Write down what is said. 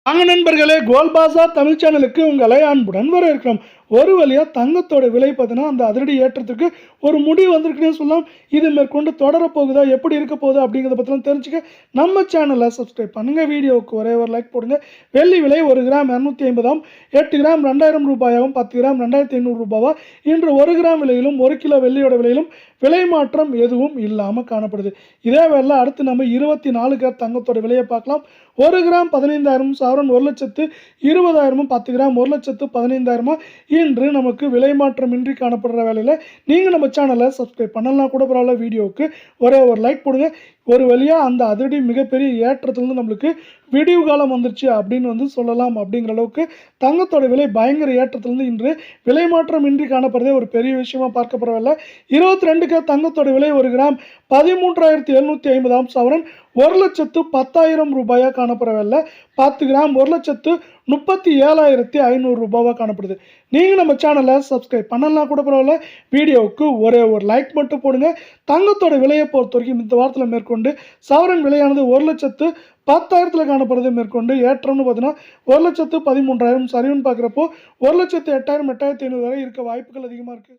வாங்க நண்பர்களே, கோல்ட் பாஸார் தமிழ் சேனலுக்கு உங்களை அன்புடன் வரவேற்கிறோம். ஒரு வழியா தங்கத்தோட விலை பார்த்தீங்கன்னா, அந்த அதிரடி ஏற்றத்துக்கு ஒரு முடிவு வந்திருக்குன்னே சொல்லலாம். இது மேற்கொண்டு தொடரப் போகுதா, எப்படி இருக்க போகுது அப்படிங்கிறத பத்திலாம் தெரிஞ்சுக்க நம்ம சேனலை சப்ஸ்கிரைப் பண்ணுங்க. வீடியோவுக்கு ஒரே ஒரு லைக் போடுங்க. வெள்ளி விலை 1 கிராம் 250ஆம், 8 கிராம் 2000 ரூபாயாகவும், 10 கிராம் 2500 ரூபாவா இன்று 1 கிராம் விலையிலும் 1 கிலோ வெள்ளியோட விலையிலும் விலை மாற்றம் எதுவும் இல்லாமல் காணப்படுது. இதே வேளை அடுத்து நம்ம 24 கேரட் தங்கத்தோட விலையை பார்க்கலாம். 1 கிராம் 15,000, சவரன் 1,20,000, 10 கிராம் 1,15,000 இன்று நமக்கு விலை மாற்றமின்றி காணப்படுற வேலையில் நீங்கள் நம்ம சேனலை சப்ஸ்கிரைப் பண்ணலாம் கூட பரவாயில்ல. வீடியோவுக்கு ஒரே ஒரு லைக் போடுங்க. ஒரு வழியாக அந்த அதிரடி மிகப்பெரிய ஏற்றத்துலேருந்து நம்மளுக்கு விடிவு காலம் வந்துருச்சு அப்படின்னு சொல்லலாம். அப்படிங்கிற அளவுக்கு தங்கத்தோட விலை பயங்கர ஏற்றத்திலிருந்து இன்று விலை மாற்றம் இன்றி காணப்படுறதே ஒரு பெரிய விஷயமா பார்க்கப்படவில்லை. 22 கேரட் தங்கத்தோட விலை 1 கிராம் 13,750 சவரன் 1,10,000 ரூபாயாக காணப்படவில்லை. 10 கிராம் 1,37,500 ரூபாவாக காணப்படுது. நீங்கள் நம்ம சேனலை சப்ஸ்கிரைப் பண்ணலாம் கூட பரவாயில்ல. வீடியோவுக்கு ஒரே ஒரு லைக் மட்டும் போடுங்க. தங்கத்தோட விலையை பொறுத்த வரைக்கும் இந்த வாரத்தில் மேற்கொண்டு சவரன் விலையானது 1,10,000 காணப்படுறது. மேற்கொண்டு ஏற்றம்னு பார்த்தீங்கன்னா 1,13,000, சரிவுன்னு பார்க்குறப்போ 1,08,000, 8,500 வரை இருக்க வாய்ப்புகள் அதிகமாக இருக்குது.